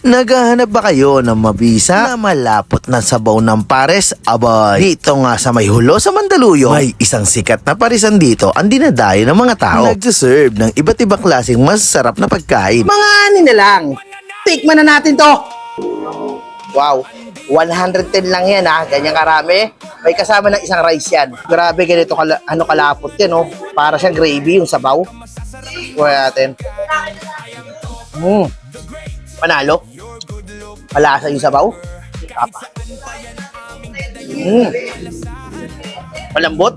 Naghahanap ba kayo ng mabisa na malapot na sabaw ng pares? Abay, dito nga sa may hulo sa Mandaluyong, may isang sikat na parisan dito ang dinadayo ng mga tao. Nagsaserve ng iba't ibang klaseng masarap na pagkain. Mga ani na lang. Tikman na natin to. Wow. 110 lang yan ha. Ganyan karami. May kasama ng isang rice yan. Grabe ganito kalapot yan oh. Para siyang gravy yung sabaw. Kuha natin. Panalo. Malasa yung sabaw. Tapa. Malambot.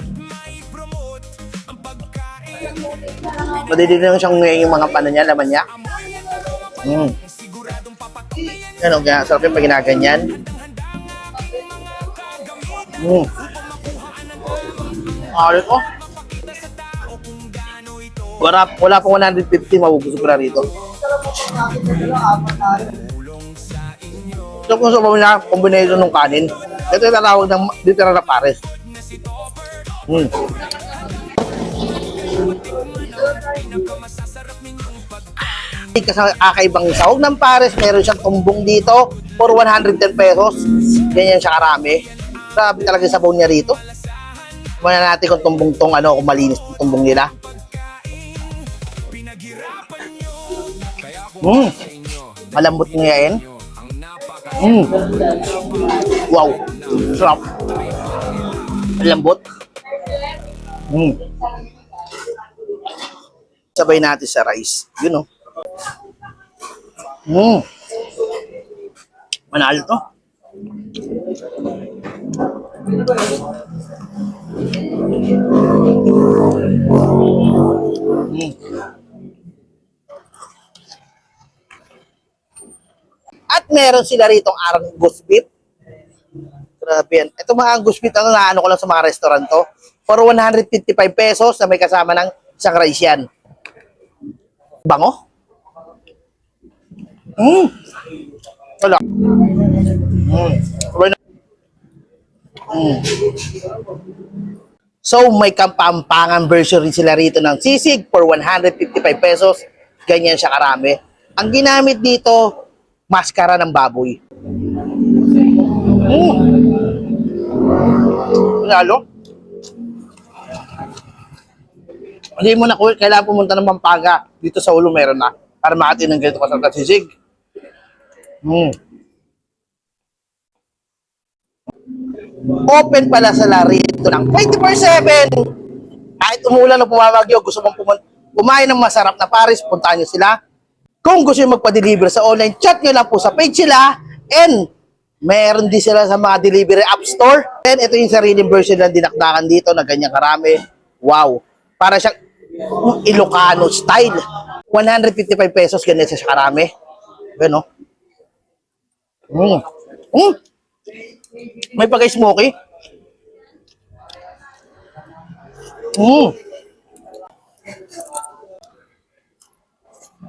Madidi na siyang yung mga paano niya, laman niya. Ano, sarap yung pag ginaganyan. Alit ko. Wala pong 150, mabubusog ko na rito. So kung sabaw niya, combination ng kanin. Ito yung tatawag ng literal na pares. Kakaibang sahog ng pares, meron siyang tumbong dito for 110 pesos. Ganyan siya karami. Grabe talaga yung sabaw niya rito. Muna natin kung tumbong tong kung malinis yung tumbong nila. Malambot nga yan. Wow. Sarap. Malambot. Sabay natin sa rice. Yun oh. Manalo to. At meron sila rito Angus beef. Grabe yan. Ito mga Angus beef, naano ko lang sa mga restaurant to. For 155 pesos na may kasama ng isang rice yan. Bango? Wala. So, may kampampangan version rin sila rito ng sisig for 155 pesos. Ganyan siya karami. Ang ginamit dito, maskara ng baboy. Lalo? Hindi mo na kailangan pumunta ng Pampanga. Dito sa ulo meron na. Para makatin ng ganito kasarap na sisig. Open pala sila rito ng 24/7. Kahit umulan o pumamagyo, gusto mong kumain ng masarap na pares, puntahan nyo sila. Kung gusto nyo magpa-deliver sa online, chat nyo lang po sa page sila. And meron din sila sa mga delivery app store. And ito yung sariling version ng dinakdakan dito na ganyan karami. Wow. Para siyang Ilocano style. 155 pesos, ganyan siya karami. Gano? May pagka-smoky.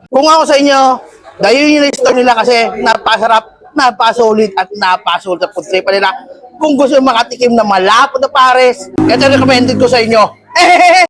Kung ako sa inyo, dayon yung store nila kasi napasarap, napasulit at napasulit at food trip nila. Kung gusto makatikim na malapot na pares, ito recommended ko sa inyo.